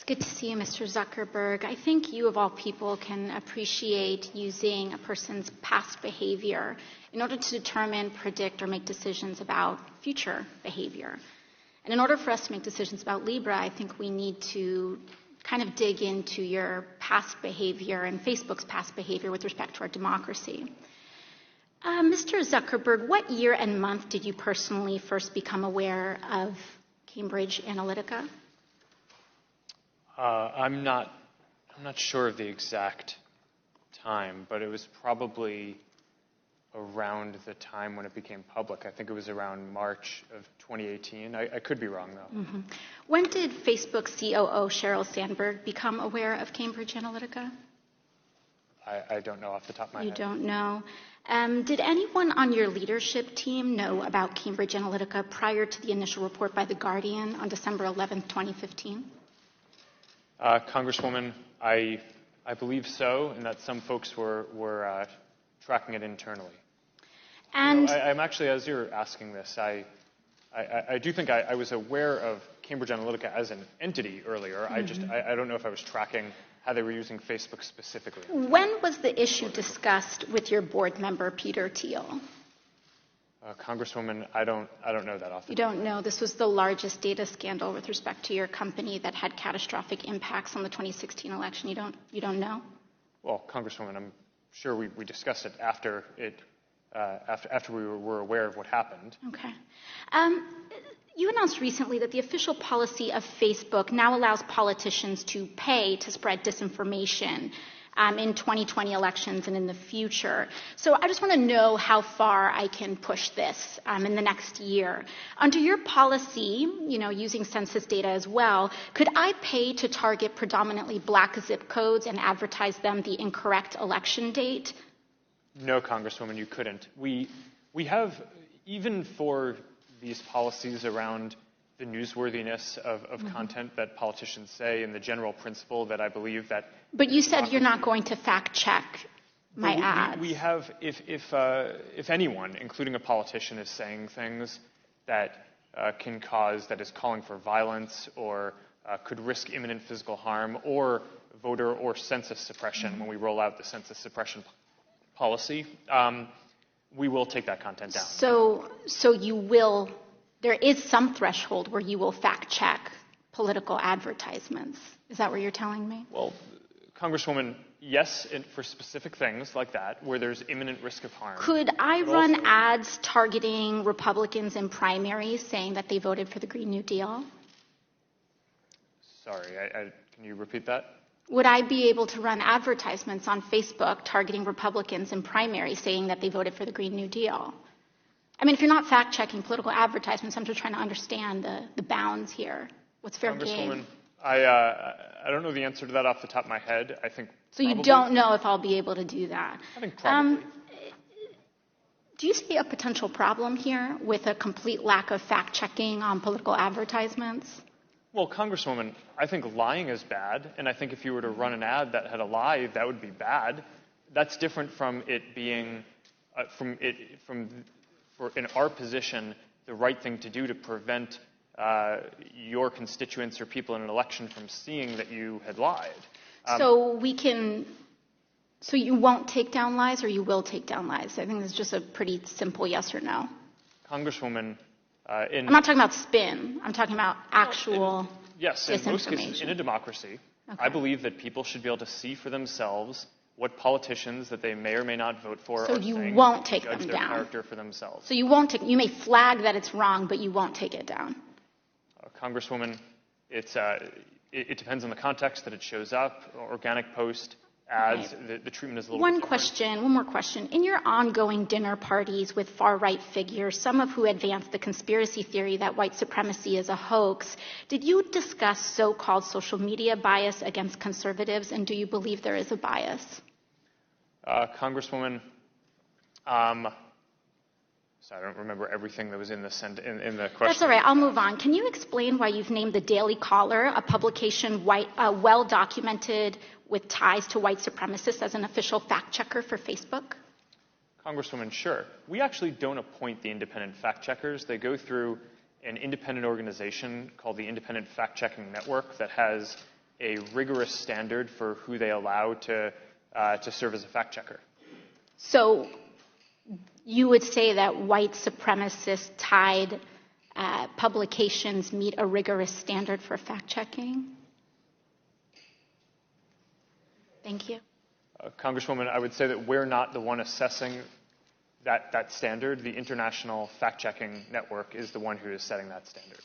Good to see you, Mr. Zuckerberg. I think you, of all people, can appreciate using a person's past behavior in order to determine, predict, or make decisions about future behavior. And in order for us to make decisions about Libra, I think we need to kind of dig into your past behavior and Facebook's past behavior with respect to our democracy. Mr. Zuckerberg, what year and month did you personally first become aware of Cambridge Analytica? I'm not sure of the exact time, but it was probably around the time when it became public. I think it was around March of 2018. I could be wrong, though. Mm-hmm. When did Facebook COO Sheryl Sandberg become aware of Cambridge Analytica? I don't know off the top of my head. You don't know. Did anyone on your leadership team know about Cambridge Analytica prior to the initial report by The Guardian on December 11th, 2015? Congresswoman, I believe so, and that some folks were tracking it internally. And I'm actually, as you're asking this, I do think I was aware of Cambridge Analytica as an entity earlier. Mm-hmm. I don't know if I was tracking how they were using Facebook specifically. When was the issue discussed with your board member, Peter Thiel? Congresswoman, I don't know that off the top. You don't know. This was the largest data scandal with respect to your company that had catastrophic impacts on the 2016 election. You don't know? Well, Congresswoman, I'm sure we discussed it after we were aware of what happened. Okay. You announced recently that the official policy of Facebook now allows politicians to pay to spread disinformation in 2020 elections and in the future. So I just want to know how far I can push this in the next year. Under your policy, using census data as well, could I pay to target predominantly black zip codes and advertise them the incorrect election date? No, Congresswoman, you couldn't. We have, even for these policies around the newsworthiness of mm-hmm. content that politicians say, and the general principle that I believe that. But you said you're not going to fact check my ads. We have, if anyone, including a politician, is saying things that can cause, that is calling for violence or could risk imminent physical harm or voter or census suppression mm-hmm. when we roll out the census suppression policy, we will take that content down. So you will. There is some threshold where you will fact-check political advertisements. Is that what you're telling me? Well, Congresswoman, yes, for specific things like that, where there's imminent risk of harm. Could I run ads targeting Republicans in primaries saying that they voted for the Green New Deal? Sorry, can you repeat that? Would I be able to run advertisements on Facebook targeting Republicans in primaries saying that they voted for the Green New Deal? I mean, if you're not fact-checking political advertisements, I'm just trying to understand the bounds here. What's fair game? I don't know the answer to that off the top of my head. I think so. You don't know if I'll be able to do that. I think probably. Do you see a potential problem here with a complete lack of fact-checking on political advertisements? Well, Congresswoman, I think lying is bad, and I think if you were to run an ad that had a lie, that would be bad. That's different from it being in our position, the right thing to do to prevent your constituents or people in an election from seeing that you had lied. So you won't take down lies, or you will take down lies? I think it's just a pretty simple yes or no. Congresswoman, I'm not talking about spin. I'm talking about actual yes, in most cases, in a democracy, okay. I believe that people should be able to see for themselves what politicians that they may or may not vote for so are you saying won't take judge them their down. Character for themselves. So you won't take. You may flag that it's wrong, but you won't take it down. Congresswoman, it depends on the context that it shows up. Organic post, ads, right. the treatment is a little bit different. One more question. In your ongoing dinner parties with far-right figures, some of who advance the conspiracy theory that white supremacy is a hoax, did you discuss so-called social media bias against conservatives, and do you believe there is a bias? Congresswoman, so I don't remember everything that was in the question. That's all right. I'll move on. Can you explain why you've named the Daily Caller, a publication well-documented with ties to white supremacists, as an official fact-checker for Facebook? Congresswoman, sure. We actually don't appoint the independent fact-checkers. They go through an independent organization called the Independent Fact-Checking Network that has a rigorous standard for who they allow to serve as a fact checker. So you would say that white supremacist-tied publications meet a rigorous standard for fact-checking? Thank you. Congresswoman, I would say that we're not the one assessing that standard. The International Fact-Checking Network is the one who is setting that standard.